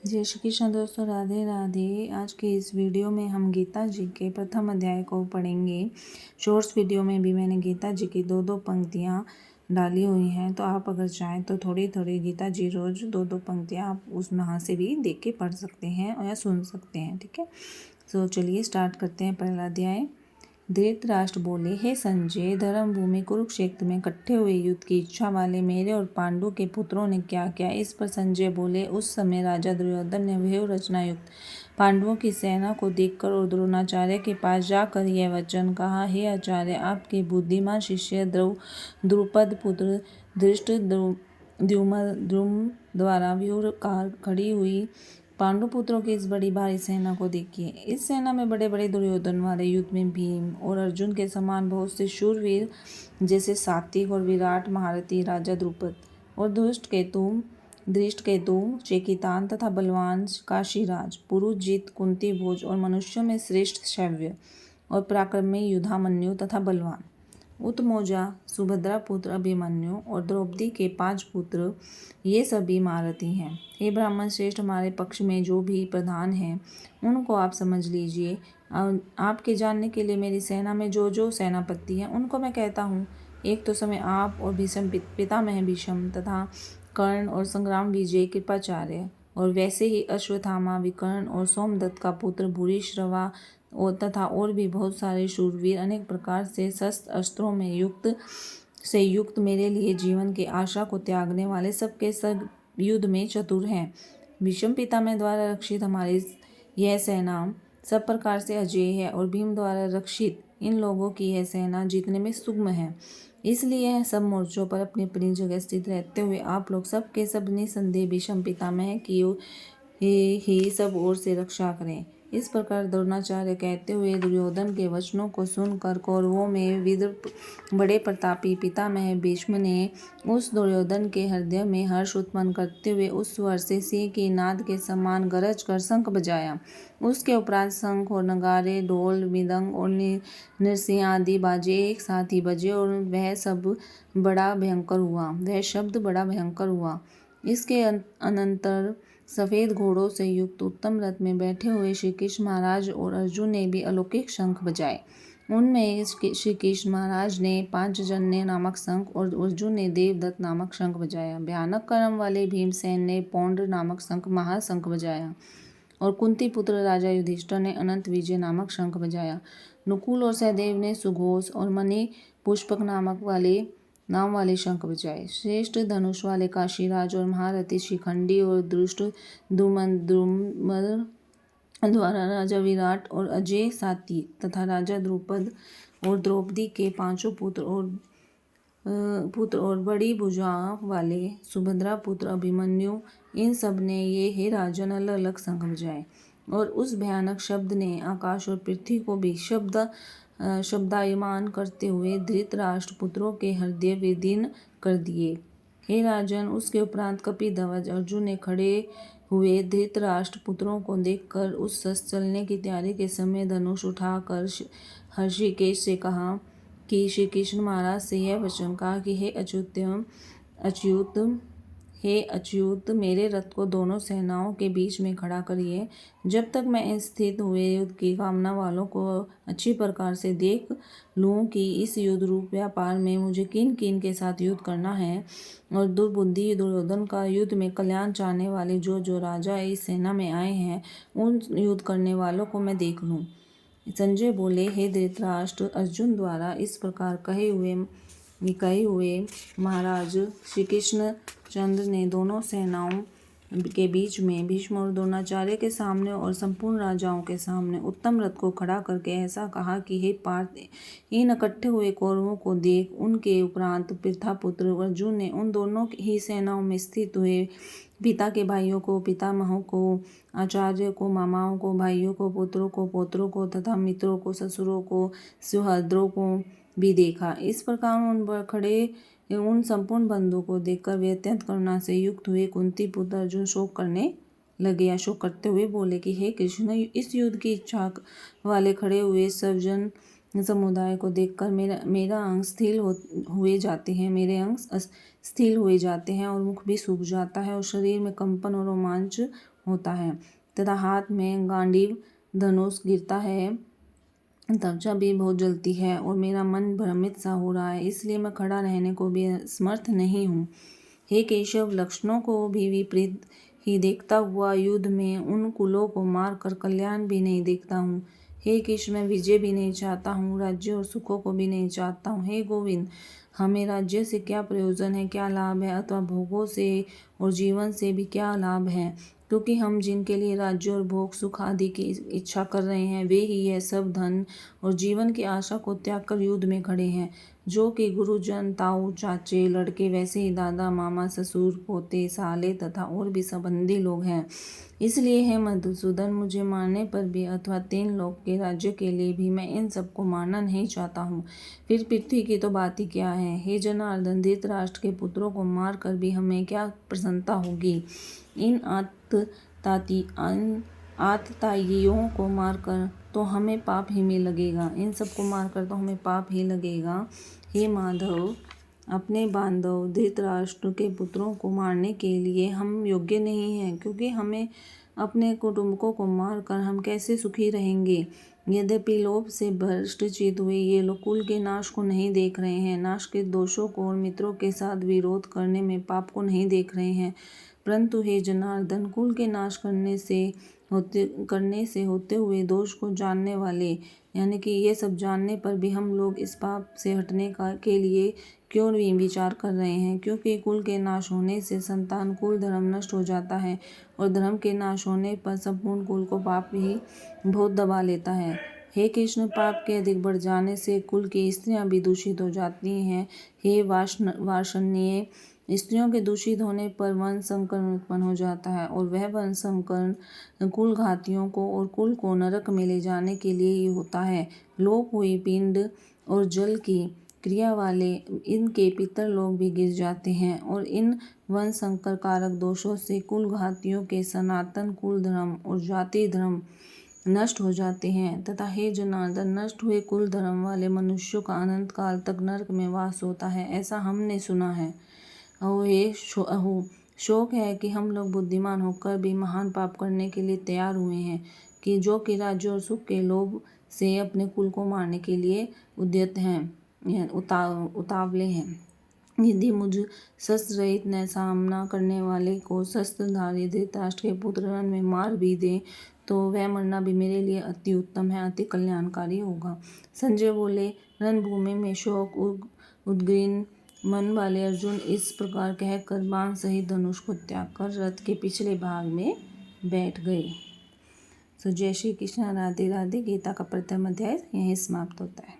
जय श्री कृष्ण दोस्तों, राधे राधे। आज के इस वीडियो में हम गीता जी के प्रथम अध्याय को पढ़ेंगे। शॉर्ट्स वीडियो में भी मैंने गीता जी की दो पंक्तियाँ डाली हुई हैं, तो आप अगर चाहें तो थोड़ी थोड़ी गीता जी रोज़ दो पंक्तियाँ आप उसमें वहाँ से भी देख के पढ़ सकते हैं और या सुन सकते हैं। ठीक है, तो चलिए स्टार्ट करते हैं पहला अध्याय। धृतराष्ट्र बोले, हे संजय, धर्म भूमि कुरुक्षेत्र में इकट्ठे हुए युद्ध की इच्छा वाले मेरे और पांडु के पुत्रों ने क्या किया। इस पर संजय बोले, उस समय राजा दुर्योधन ने व्यूह रचना युक्त पांडवों की सेना को देखकर और द्रोणाचार्य के पास जाकर यह वचन कहा, हे आचार्य, आपके बुद्धिमान शिष्य द्रुपद पुत्र धृष्टद्युम्न द्वारा व्यूहकार खड़ी हुई पांडुपुत्रों की इस बड़ी भारी सेना को देखिए। इस सेना में बड़े बड़े दुर्योधन वाले युद्ध में भीम और अर्जुन के समान बहुत से शूरवीर जैसे सात्विक और विराट महारथी राजा द्रुपद और धृष्टकेतु चेकितान तथा बलवान काशीराज पुरुजित कुंती भोज और मनुष्यों में श्रेष्ठ शैव्य और पराक्रमी युधामन्यु तथा बलवान उत्मोजा सुभद्रा पुत्र अभिमन्यु और द्रौपदी के 5 पुत्र, ये सभी महारथी हैं। हे ब्राह्मण श्रेष्ठ, हमारे पक्ष में जो भी प्रधान हैं उनको आप समझ लीजिए। आपके जानने के लिए मेरी सेना में जो जो सेनापति हैं उनको मैं कहता हूँ। एक तो समय आप और भीष्म पितामह भीष्म तथा कर्ण और संग्राम विजय कृपाचार्य, और वैसे ही अश्वत्थामा विकर्ण और सोमदत्त का पुत्र भूरिश्रवा और तथा और भी बहुत सारे शूरवीर अनेक प्रकार से शस्त्र अस्त्रों में युक्त मेरे लिए जीवन की आशा को त्यागने वाले सबके सब युद्ध में चतुर हैं। भीष्म पितामह द्वारा रक्षित हमारी यह सेना सब प्रकार से अजेय है और भीम द्वारा रक्षित इन लोगों की यह सेना जीतने में सुगम है। इसलिए यह सब मोर्चों पर अपनी अपनी जगह स्थित रहते हुए आप लोग सब के सब निसंदेह भीष्म पितामह की ही सब ओर से रक्षा करें। इस प्रकार द्रोणाचार्य कहते हुए दुर्योधन के वचनों को सुनकर कौरवों में विदर्भ बड़े प्रतापी पितामह भीष्म ने उस दुर्योधन के हृदय में हर्ष उत्पन्न करते हुए उस स्वर से सिंह की नाद के समान गरज कर शंख बजाया। उसके उपरांत शंख और नगारे, ढोल, मृदंग और नृसिंह आदि बाजे एक साथ ही बजे और वह शब्द बड़ा भयंकर हुआ। इसके अनंतर सफेद घोड़ों से युक्त उत्तम रथ में बैठे हुए श्री कृष्ण महाराज और अर्जुन ने भी अलौकिक शंख बजाए। उनमें श्री कृष्ण महाराज ने पांचजन्य नामक शंख और अर्जुन ने देवदत्त नामक शंख बजाया। भयानक कर्म वाले भीमसेन ने पौंड्र नामक शंख महाशंख बजाया और कुंती पुत्र राजा युधिष्ठिर ने अनंत विजय नामक शंख बजाया। नकुल और सहदेव ने सुघोष और मणि पुष्पक नाम वाले शंख बजाए। श्रेष्ठ धनुष वाले काशीराज और महारथी शिखंडी और धृष्टद्युम्न द्वारा राजा विराट और अजय सात्विक तथा राजा द्रुपद और द्रौपदी के 5 पुत्र और बड़ी भुजा वाले सुभद्रा पुत्र अभिमन्यु, इन सब ने ये हे राजन अलग अलग शंख बजाए। और उस भयानक शब्द ने आकाश और पृथ्वी को भी शब्दायमान करते हुए धृतराष्ट्र पुत्रों के हृदय विदीर्ण कर दिए। हे राजन, उसके उपरांत कपिध्वज अर्जुन ने खड़े हुए धृतराष्ट्र पुत्रों को देखकर उस शस्त्र चलने की तैयारी के समय धनुष उठाकर हर्षिकेश से कहा कि श्री कृष्ण महाराज से यह वचन कहा कि हे अच्युत, मेरे रथ को दोनों सेनाओं के बीच में खड़ा करिए। जब तक मैं स्थित हुए युद्ध की कामना वालों को अच्छी प्रकार से देख लूँ कि इस युद्ध रूप व्यापार में मुझे किन किन के साथ युद्ध करना है, और दुर्बुद्धि दुर्योधन का युद्ध में कल्याण चाहने वाले जो राजा इस सेना में आए हैं उन युद्ध करने वालों को मैं देख लूँ। संजय बोले, हे धृतराष्ट्र, अर्जुन द्वारा इस प्रकार कहे हुए महाराज श्री कृष्ण चंद्र ने दोनों सेनाओं के बीच में भीष्म और द्रोणाचार्य के सामने और संपूर्ण राजाओं के सामने उत्तम रथ को खड़ा करके ऐसा कहा कि हे पार्थ, इन इकट्ठे हुए कौरवों को देख। उनके उपरांत पृथापुत्र अर्जुन ने उन दोनों ही सेनाओं में स्थित हुए पिता के भाइयों को, पितामहों को, आचार्य को, मामाओं को, भाइयों को, पुत्रों को, पौत्रों को तथा मित्रों को, ससुरों को, सुहृदों को भी देखा। इस प्रकार उन पर खड़े उन संपूर्ण बंधुओं को देखकर वे अत्यंत करुणा से युक्त हुए कुंती पुत्र अर्जुन शोक करते हुए बोले कि हे कृष्ण, इस युद्ध की इच्छा वाले खड़े हुए सज्जन समुदाय को देखकर मेरे अंग स्थिर हुए जाते हैं और मुख भी सूख जाता है और शरीर में कंपन और रोमांच होता है तथा हाथ में गांडीव धनुष गिरता है त्वचा भी बहुत जलती है और मेरा मन भ्रमित सा हो रहा है, इसलिए मैं खड़ा रहने को भी समर्थ नहीं हूँ। हे केशव, लक्षणों को भी विपरीत ही देखता हुआ युद्ध में उन कुलों को मारकर कल्याण भी नहीं देखता हूँ। हे कृष्ण, मैं विजय भी नहीं चाहता हूँ, राज्य और सुखों को भी नहीं चाहता हूँ। हे गोविंद, हमें राज्य से क्या प्रयोजन है, क्या लाभ है, अथवा भोगों से और जीवन से भी क्या लाभ है, क्योंकि हम जिनके लिए राज्य और भोग सुख आदि की इच्छा कर रहे हैं वे ही यह सब धन और जीवन की आशा को त्याग कर युद्ध में खड़े हैं, जो कि गुरुजन, ताऊ, चाचे, लड़के, वैसे ही दादा, मामा, ससुर, पोते, साले तथा और भी संबंधी लोग हैं। इसलिए है मधुसूदन, मुझे मारने पर भी अथवा 3 लोक के राज्य के लिए भी मैं इन सबको मारना नहीं चाहता हूँ। फिर पृथ्वी की तो बात ही क्या है। हे जनार्दन, धृतराष्ट्र के पुत्रों को मार कर भी हमें क्या प्रसन्नता होगी। इन आतताइयों को मारकर तो हमें पाप ही में लगेगा, इन सबको मारकर तो हमें पाप ही लगेगा। हे माधव, अपने बांधव धृतराष्ट्र के पुत्रों को मारने के लिए हम योग्य नहीं हैं, क्योंकि हमें अपने कुटुंबकों को मारकर हम कैसे सुखी रहेंगे। यद्यपि लोभ से भ्रष्ट चित हुए ये लोग कुल के नाश को नहीं देख रहे हैं, नाश के दोषों को और मित्रों के साथ विरोध करने में पाप को नहीं देख रहे हैं, परंतु हे जनार्दन, कुल के नाश करने से होते हुए दोष को जानने वाले, यानी कि ये सब जानने पर भी हम लोग इस पाप से हटने के लिए क्यों नहीं विचार कर रहे हैं। क्योंकि कुल के नाश होने से संतान कुल धर्म नष्ट हो जाता है और धर्म के नाश होने पर संपूर्ण कुल को पाप ही बहुत दबा लेता है। हे कृष्ण, पाप के अधिक बढ़ जाने से कुल की स्त्रियां भी दूषित हो जाती हैं। हे वार्ष्णेय, स्त्रियों के दूषित होने पर वंश संकरण उत्पन्न हो जाता है और वह वंश संकरण कुल घातियों को और कुल को नरक में ले जाने के लिए ही होता है। लोप हुई पिंड और जल की क्रिया वाले इनके पितर लोग भी गिर जाते हैं और इन वंश संकर कारक दोषों से कुल घातियों के सनातन कुल धर्म और जाति धर्म नष्ट हो जाते हैं तथा हे जनार्दन, नष्ट हुए कुल धर्म वाले मनुष्यों का अनंत काल तक नरक में वास होता है, ऐसा हमने सुना है। शोक है कि हम लोग बुद्धिमान होकर भी महान पाप करने के लिए तैयार हुए हैं, कि जो कि राज्य और सुख के लोभ से अपने कुल को मारने के लिए उद्यत हैं, उतावले हैं। यदि मुझ शस्त्र रहित न सामना करने वाले को शस्त्रधारी धृतराष्ट्र के पुत्र रण में मार भी दे तो वह मरना भी मेरे लिए अति उत्तम है, अति कल्याणकारी होगा। संजय बोले, रणभूमि में शोक उद्ग्रीन मन वाले अर्जुन इस प्रकार कहकर बाण सहित धनुष को त्याग कर रथ के पिछले भाग में बैठ गए। जय श्री कृष्ण, राधे राधे। गीता का प्रथम अध्याय यहीं समाप्त होता है।